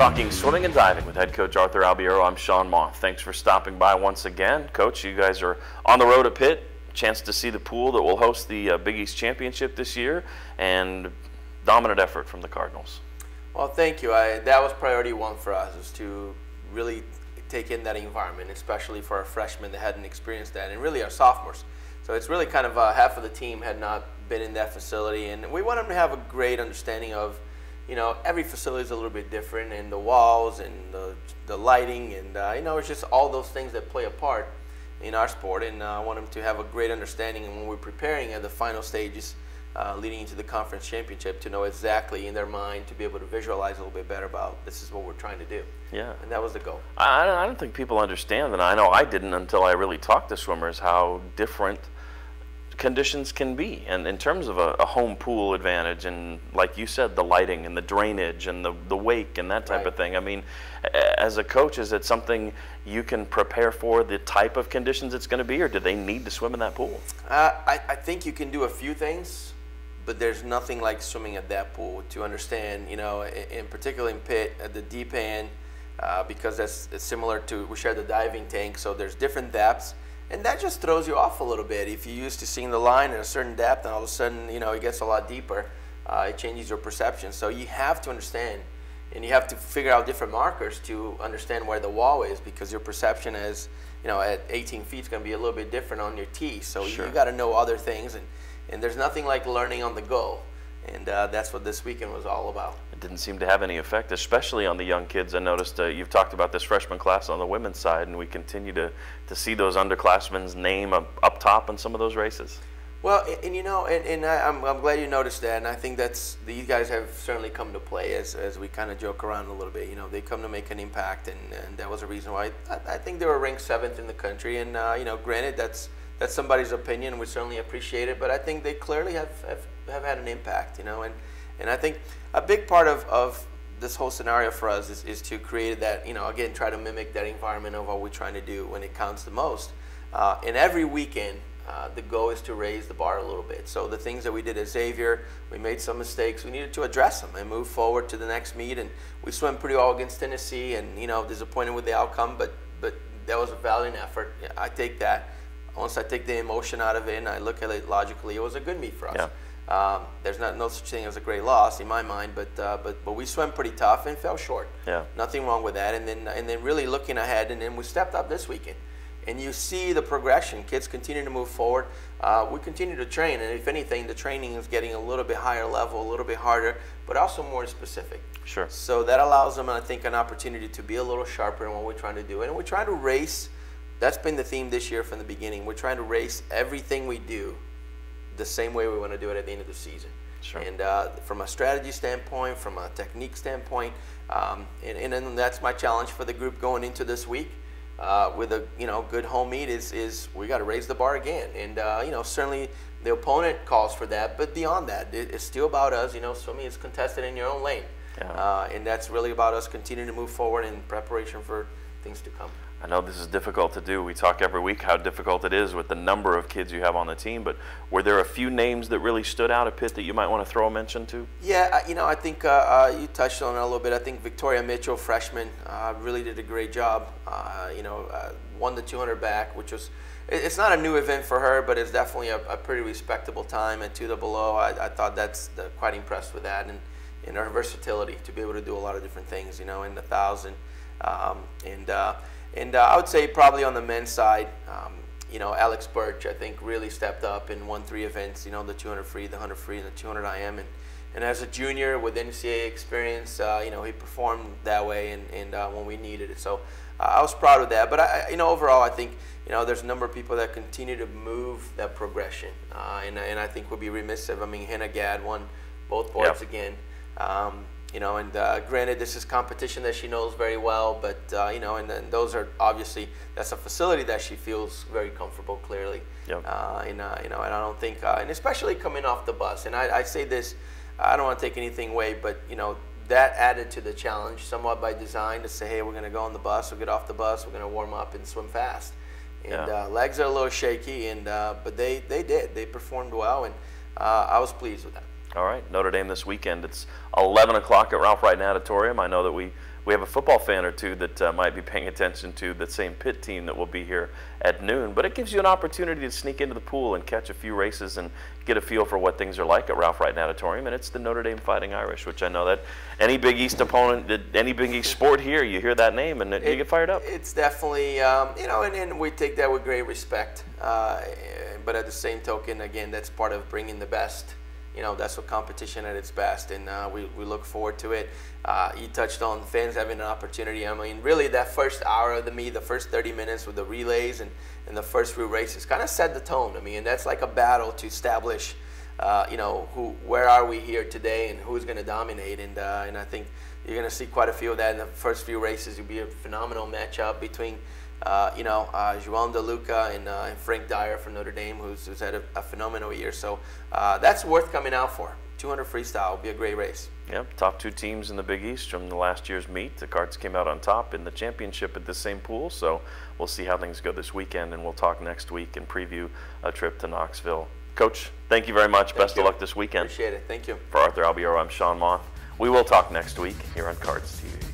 Talking swimming and diving with head coach Arthur Albiero. I'm Sean Moth. Thanks for stopping by once again. Coach, you guys are on the road at Pitt. Chance to see the pool that will host the Big East Championship this year, and dominant effort from the Cardinals. Well, thank you. That was priority one for us, is to really take in that environment, especially for our freshmen that hadn't experienced that, and really our sophomores. So it's really kind of half of the team had not been in that facility, and we want them to have a great understanding of, you know, every facility is a little bit different, and the walls and the lighting, and you know, it's just all those things that play a part in our sport. And I want them to have a great understanding, and when we're preparing at the final stages leading into the conference championship, to know exactly in their mind, to be able to visualize a little bit better about this is what we're trying to do. Yeah. And that was the goal. I don't think people understand, and I know I didn't until I really talked to swimmers, how different conditions can be, and in terms of a home pool advantage, and like you said, the lighting and the drainage and the wake and that type of thing. I mean, as a coach, is it something you can prepare for, the type of conditions it's going to be, or do they need to swim in that pool? I think you can do a few things, but there's nothing like swimming at that pool to understand, you know, in particular in Pitt at the deep end, because it's similar to, we share the diving tank, so there's different depths. And that just throws you off a little bit. If you're used to seeing the line at a certain depth, and all of a sudden, you know, it gets a lot deeper, it changes your perception. So you have to understand, and you have to figure out different markers to understand where the wall is, because your perception is, you know, at 18 feet is going to be a little bit different on your tee. So you got to know other things, and there's nothing like learning on the go. And that's what this weekend was all about. It didn't seem to have any effect, especially on the young kids. I noticed you've talked about this freshman class on the women's side, and we continue to see those underclassmen's name up top in some of those races. Well, and you know, I'm glad you noticed that, and I think these guys have certainly come to play, as we kind of joke around a little bit. You know, they come to make an impact, and that was a reason why I think they were ranked 7th in the country. And you know, granted, that's somebody's opinion. We certainly appreciate it, but I think they clearly have had an impact, you know, and I think a big part of this whole scenario for us is to create that, you know, again, try to mimic that environment of what we're trying to do when it counts the most. And every weekend, the goal is to raise the bar a little bit. So the things that we did at Xavier, we made some mistakes, we needed to address them and move forward to the next meet. And we swam pretty well against Tennessee, and, you know, disappointed with the outcome, but that was a valiant effort. I take that. Once I take the emotion out of it and I look at it logically, it was a good meet for us. Yeah. There's no such thing as a great loss in my mind, but we swam pretty tough and fell short. Yeah. Nothing wrong with that. And then really looking ahead, and then we stepped up this weekend. And you see the progression. Kids continue to move forward. We continue to train, and if anything, the training is getting a little bit higher level, a little bit harder, but also more specific. Sure. So that allows them, I think, an opportunity to be a little sharper in what we're trying to do. And we're trying to race. That's been the theme this year from the beginning. We're trying to race everything we do the same way we want to do it at the end of the season. Sure. And from a strategy standpoint, from a technique standpoint, and then that's my challenge for the group going into this week with a, you know, good home meet is we got to raise the bar again. And you know, certainly the opponent calls for that, but beyond that, it's still about us. You know, swimming is contested in your own lane, and that's really about us continuing to move forward in preparation for things to come. I know this is difficult to do. We talk every week how difficult it is with the number of kids you have on the team, but were there a few names that really stood out at Pitt that you might want to throw a mention to? Yeah, you know, I think you touched on it a little bit. I think Victoria Mitchell, freshman, really did a great job. You know, won the 200 back, which was, it's not a new event for her, but it's definitely a pretty respectable time at 2 the below. I thought that's quite impressed with that, and her versatility to be able to do a lot of different things, you know, in the 1,000. And I would say probably on the men's side, you know, Alex Birch, I think, really stepped up and won 3 events, you know, the 200 free, the 100 free, and the 200 IM. And as a junior with NCAA experience, you know, he performed that way and when we needed it. So I was proud of that. But, you know, overall, I think, you know, there's a number of people that continue to move that progression. And I think we'll be remiss if, I mean, Hannah Gadd won both boards again. You know, and granted, this is competition that she knows very well, but you know, and then those are obviously, that's a facility that she feels very comfortable, clearly. Yep. You know, and I don't think, and especially coming off the bus. And I say this, I don't want to take anything away, but you know, that added to the challenge somewhat by design to say, hey, we're going to go on the bus, we'll get off the bus, we're going to warm up and swim fast. And legs are a little shaky, and but they performed well, and I was pleased with that. All right, Notre Dame this weekend. It's 11 o'clock at Ralph Wright Natatorium. I know that we we have a football fan or two that might be paying attention to the same Pitt team that will be here at noon. But it gives you an opportunity to sneak into the pool and catch a few races and get a feel for what things are like at Ralph Wright Natatorium. And it's the Notre Dame Fighting Irish, which I know that any Big East opponent, any Big East sport here, you hear that name and you get fired up. It's definitely, you know, and we take that with great respect. But at the same token, again, that's part of bringing the best. You know, that's what competition at its best, and we look forward to it. You touched on fans having an opportunity. I mean, really, that first hour of the meet, the first 30 minutes with the relays and the first few races kind of set the tone. I mean, and that's like a battle to establish, you know, where are we here today and who's going to dominate. And I think you're going to see quite a few of that in the first few races. It'll be a phenomenal matchup between you know, João DeLuca and Frank Dyer from Notre Dame, who's had a phenomenal year. So that's worth coming out for. 200 freestyle will be a great race. Yep, top two teams in the Big East from the last year's meet. The Cards came out on top in the championship at the same pool. So we'll see how things go this weekend, and we'll talk next week and preview a trip to Knoxville. Coach, thank you very much. Best of luck this weekend. Appreciate it. Thank you. For Arthur Albiero, I'm Sean Moth. We will talk next week here on Cards TV.